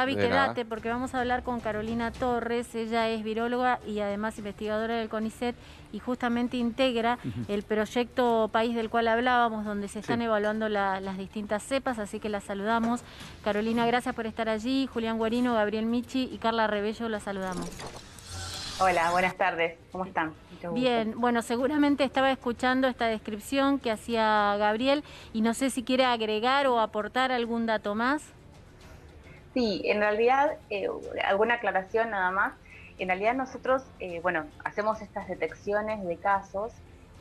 Gaby, De nada. quédate porque vamos a hablar con Carolina Torres. Ella es viróloga y además investigadora del CONICET y justamente integra el proyecto País del cual hablábamos, donde se están Sí. evaluando las distintas cepas, así que la saludamos. Carolina, gracias por estar allí. Julián Guarino, Gabriel Michi y Carla Rebello, la saludamos. Hola, buenas tardes. ¿Cómo están? Mucho gusto. Bien, bueno, seguramente estaba escuchando esta descripción que hacía Gabriel y no sé si quiere agregar o aportar algún dato más. Sí, en realidad, alguna aclaración nada más. En realidad nosotros, bueno, hacemos estas detecciones de casos,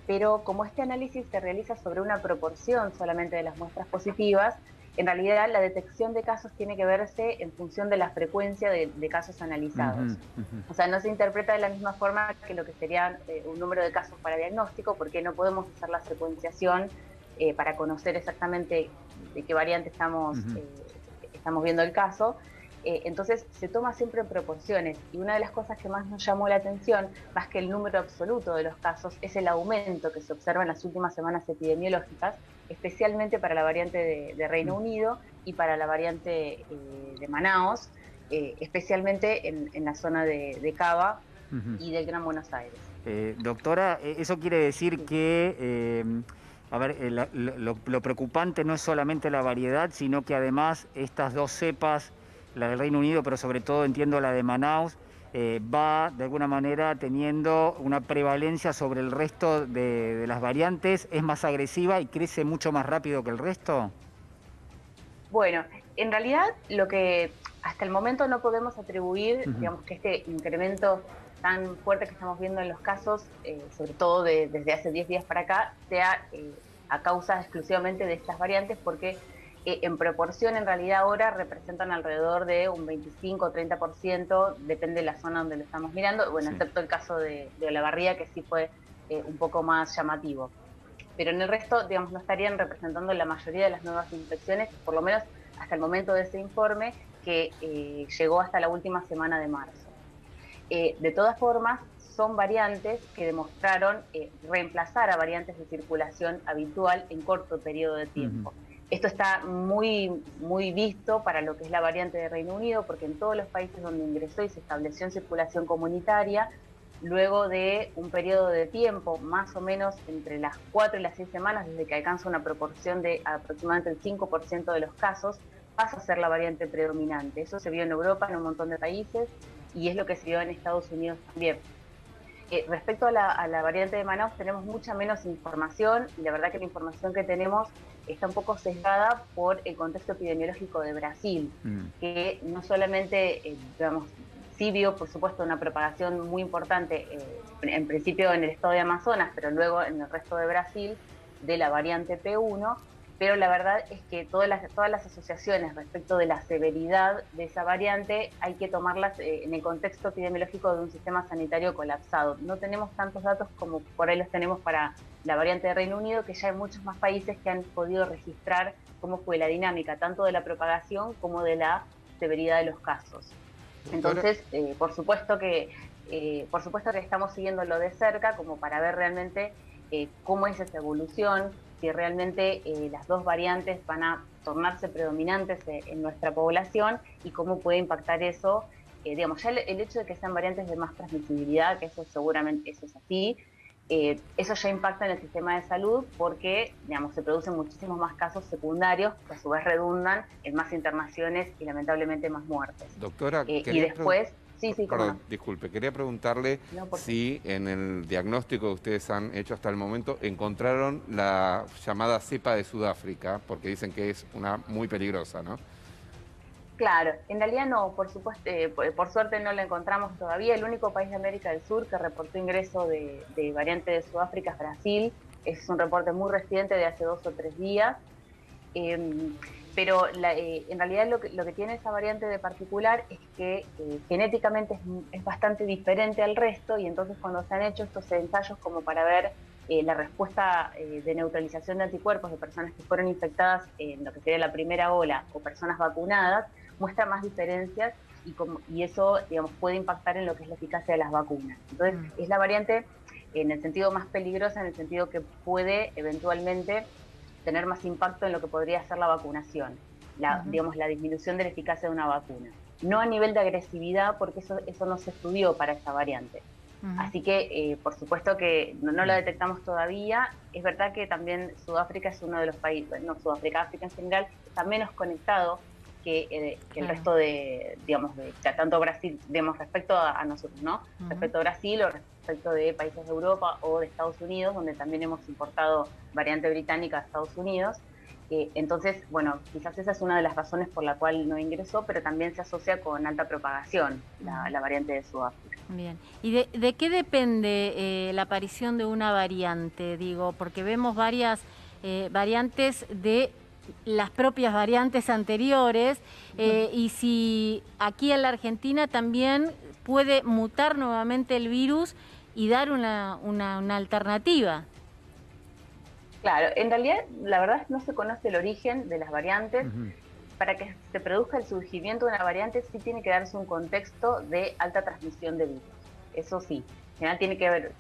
pero como este análisis se realiza sobre una proporción solamente de las muestras positivas, en realidad la detección de casos tiene que verse en función de la frecuencia de casos Ujú, analizados. ujú. O sea, no se interpreta de la misma forma que lo que sería un número de casos para diagnóstico, porque no podemos hacer la secuenciación para conocer exactamente de qué variante Ujú. estamos viendo el caso. Entonces se toma siempre en proporciones y una de las cosas que más nos llamó la atención, más que el número absoluto de los casos, es el aumento que se observa en las últimas semanas epidemiológicas, especialmente para la variante de Reino Unido y para la variante de Manaos, especialmente en la zona de Cava Ujú. y del Gran Buenos Aires. Doctora, eso quiere decir Sí. que, a ver, lo preocupante no es solamente la variedad, sino que además estas dos cepas, la del Reino Unido, pero sobre todo entiendo la de Manaus, va de alguna manera teniendo una prevalencia sobre el resto de las variantes, es más agresiva y crece mucho más rápido que el resto. Bueno, en realidad lo que hasta el momento no podemos atribuir, Ujú. digamos, que este incremento tan fuerte que estamos viendo en los casos, sobre todo desde hace 10 días para acá, sea a causa exclusivamente de estas variantes, porque en proporción en realidad ahora representan alrededor de un 25 o 30%, depende de la zona donde lo estamos mirando, bueno, Sí. excepto el caso de Olavarría, que sí fue un poco más llamativo, pero en el resto, digamos, no estarían representando la mayoría de las nuevas infecciones, por lo menos hasta el momento de ese informe que llegó hasta la última semana de marzo. De todas formas, son variantes que demostraron reemplazar a variantes de circulación habitual en corto periodo de Ujú. tiempo. Esto está muy visto para lo que es la variante de Reino Unido, porque en todos los países donde ingresó y se estableció en circulación comunitaria, luego de un periodo de tiempo, más o menos entre las 4 y las 6 semanas, desde que alcanza una proporción de aproximadamente el 5% de los casos, pasa a ser la variante predominante. Eso se vio en Europa, en un montón de países, y es lo que se vio en Estados Unidos también. Respecto a la variante de Manaus, tenemos mucha menos información y la verdad que la información que tenemos está un poco sesgada por el contexto epidemiológico de Brasil, Mm. que no solamente, digamos, sí vio, por supuesto, una propagación muy importante, en principio en el estado de Amazonas, pero luego en el resto de Brasil, de la variante P1, pero la verdad es que todas las asociaciones respecto de la severidad de esa variante hay que tomarlas en el contexto epidemiológico de un sistema sanitario colapsado. No tenemos tantos datos como por ahí los tenemos para la variante de Reino Unido, que ya hay muchos más países que han podido registrar cómo fue la dinámica, tanto de la propagación como de la severidad de los casos. Doctora. Entonces, por supuesto que estamos siguiéndolo de cerca como para ver realmente cómo es esa evolución, si realmente las dos variantes van a tornarse predominantes en nuestra población y cómo puede impactar eso. Digamos, ya el hecho de que sean variantes de más transmisibilidad, que eso seguramente eso es así, eso ya impacta en el sistema de salud porque, digamos, se producen muchísimos más casos secundarios que a su vez redundan en más internaciones y lamentablemente más muertes. Doctora, Y después, sí, sí, cómo perdón, no. disculpe, quería preguntarle No, por favor. si en el diagnóstico que ustedes han hecho hasta el momento encontraron la llamada cepa de Sudáfrica, porque dicen que es una muy peligrosa, ¿no? Claro, en realidad no, por supuesto, por suerte no la encontramos todavía. El único país de América del Sur que reportó ingreso de variante de Sudáfrica es Brasil. Es un reporte muy reciente de hace 2 o 3 días. Eh, pero en realidad lo que tiene esa variante de particular es que genéticamente es bastante diferente al resto y entonces cuando se han hecho estos ensayos como para ver la respuesta de neutralización de anticuerpos de personas que fueron infectadas en lo que sería la primera ola o personas vacunadas, muestra más diferencias y eso, digamos, puede impactar en lo que es la eficacia de las vacunas. Entonces, es la variante en el sentido más peligrosa, en el sentido que puede eventualmente tener más impacto en lo que podría ser la vacunación, digamos, la disminución de la eficacia de una vacuna. no a nivel de agresividad, porque eso no se estudió para esta variante. Así que, por supuesto que no la detectamos todavía. Es verdad que también Sudáfrica es uno de los países, no Sudáfrica, África en general, está menos conectado que el resto de, digamos, de tanto Brasil, digamos, respecto a nosotros, ¿no? Respecto a Brasil o respecto de países de Europa o de Estados Unidos, donde también hemos importado variante británica a Estados Unidos. Entonces, bueno, quizás esa es una de las razones por la cual no ingresó, pero también se asocia con alta propagación, la variante de Sudáfrica. Bien. ¿Y de qué depende la aparición de una variante? Digo, porque vemos varias variantes de las propias variantes anteriores, y si aquí en la Argentina también puede mutar nuevamente el virus y dar una alternativa. Claro, en realidad la verdad es que no se conoce el origen de las variantes. Para que se produzca el surgimiento de una variante sí tiene que darse un contexto de alta transmisión de virus. Eso sí, en general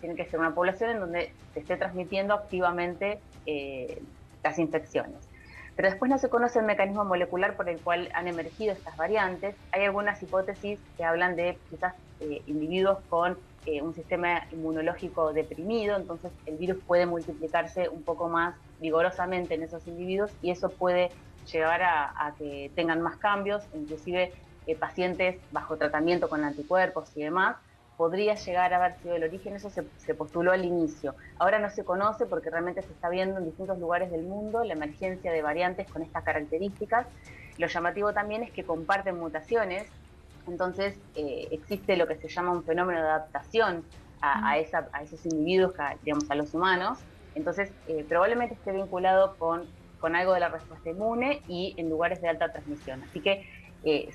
tiene que ser una población en donde se esté transmitiendo activamente las infecciones. Pero después no se conoce el mecanismo molecular por el cual han emergido estas variantes. Hay algunas hipótesis que hablan de quizás individuos con un sistema inmunológico deprimido, entonces el virus puede multiplicarse un poco más vigorosamente en esos individuos y eso puede llevar a que tengan más cambios, inclusive pacientes bajo tratamiento con anticuerpos y demás. Podría llegar a haber sido el origen, eso se postuló al inicio. Ahora no se conoce porque realmente se está viendo en distintos lugares del mundo la emergencia de variantes con estas características. Lo llamativo también es que comparten mutaciones, entonces existe lo que se llama un fenómeno de adaptación a esos individuos, digamos, a los humanos. Entonces probablemente esté vinculado con algo de la respuesta inmune y en lugares de alta transmisión. Así que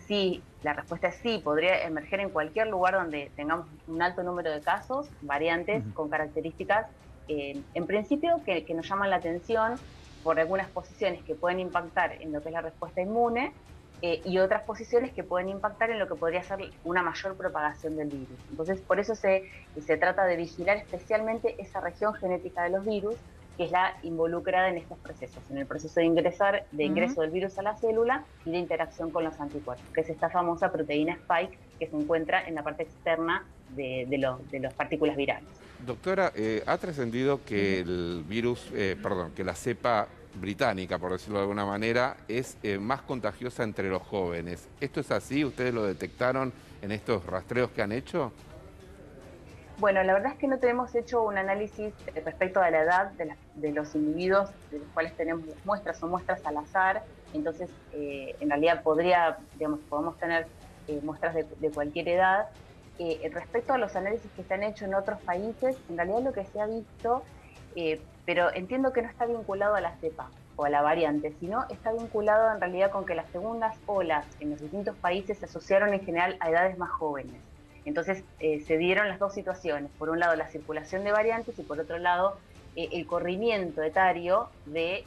sí, la respuesta es sí, podría emerger en cualquier lugar donde tengamos un alto número de casos, variantes con características, en principio que nos llaman la atención por algunas posiciones que pueden impactar en lo que es la respuesta inmune y otras posiciones que pueden impactar en lo que podría ser una mayor propagación del virus. Entonces, por eso se trata de vigilar especialmente esa región genética de los virus, que es la involucrada en estos procesos, en el proceso de ingreso del virus a la célula y de interacción con los anticuerpos, que es esta famosa proteína Spike que se encuentra en la parte externa de las partículas virales. Doctora, ha trascendido que el virus, que la cepa británica, por decirlo de alguna manera, es más contagiosa entre los jóvenes. ¿Esto es así? ¿Ustedes lo detectaron en estos rastreos que han hecho? Bueno, la verdad es que no tenemos hecho un análisis respecto a la edad de los individuos de los cuales tenemos muestras o muestras al azar, entonces en realidad podemos tener muestras de cualquier edad. Respecto a los análisis que se han hecho en otros países, en realidad lo que se ha visto, pero entiendo que no está vinculado a la cepa o a la variante, sino está vinculado en realidad con que las segundas olas en los distintos países se asociaron en general a edades más jóvenes. Entonces se dieron las dos situaciones, por un lado la circulación de variantes y por otro lado el corrimiento etario de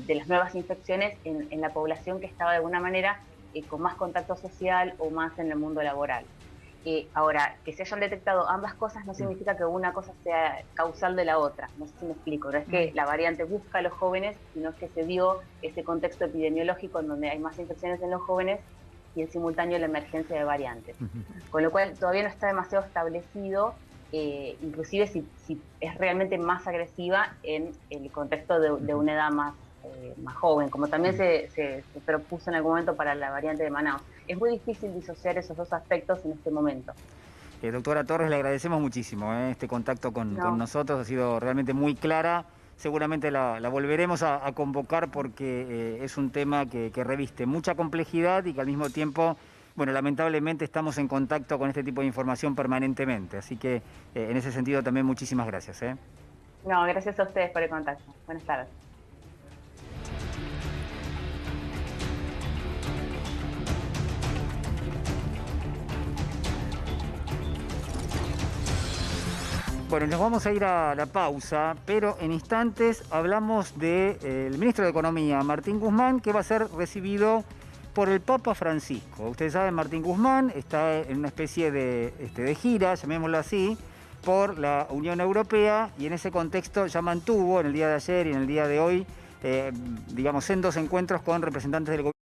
las nuevas infecciones en la población que estaba de alguna manera con más contacto social o más en el mundo laboral. Ahora, que se hayan detectado ambas cosas no significa que una cosa sea causal de la otra, no sé si me explico, no es que la variante busca a los jóvenes, sino es que se dio ese contexto epidemiológico en donde hay más infecciones en los jóvenes y en simultáneo la emergencia de variantes. Con lo cual todavía no está demasiado establecido, inclusive si es realmente más agresiva en el contexto de una edad más joven, como también se propuso en algún momento para la variante de Manaus. Es muy difícil disociar esos dos aspectos en este momento. Doctora Torres, le agradecemos muchísimo este contacto con nosotros, ha sido realmente muy clara. Seguramente la volveremos a convocar porque es un tema que reviste mucha complejidad y que al mismo tiempo, bueno, lamentablemente estamos en contacto con este tipo de información permanentemente. Así que en ese sentido también muchísimas gracias. No, gracias a ustedes por el contacto. Buenas tardes. Bueno, nos vamos a ir a la pausa, pero en instantes hablamos del ministro de Economía, Martín Guzmán, que va a ser recibido por el Papa Francisco. Ustedes saben, Martín Guzmán está en una especie de gira, llamémoslo así, por la Unión Europea y en ese contexto ya mantuvo en el día de ayer y en el día de hoy, digamos, sendos encuentros con representantes del gobierno.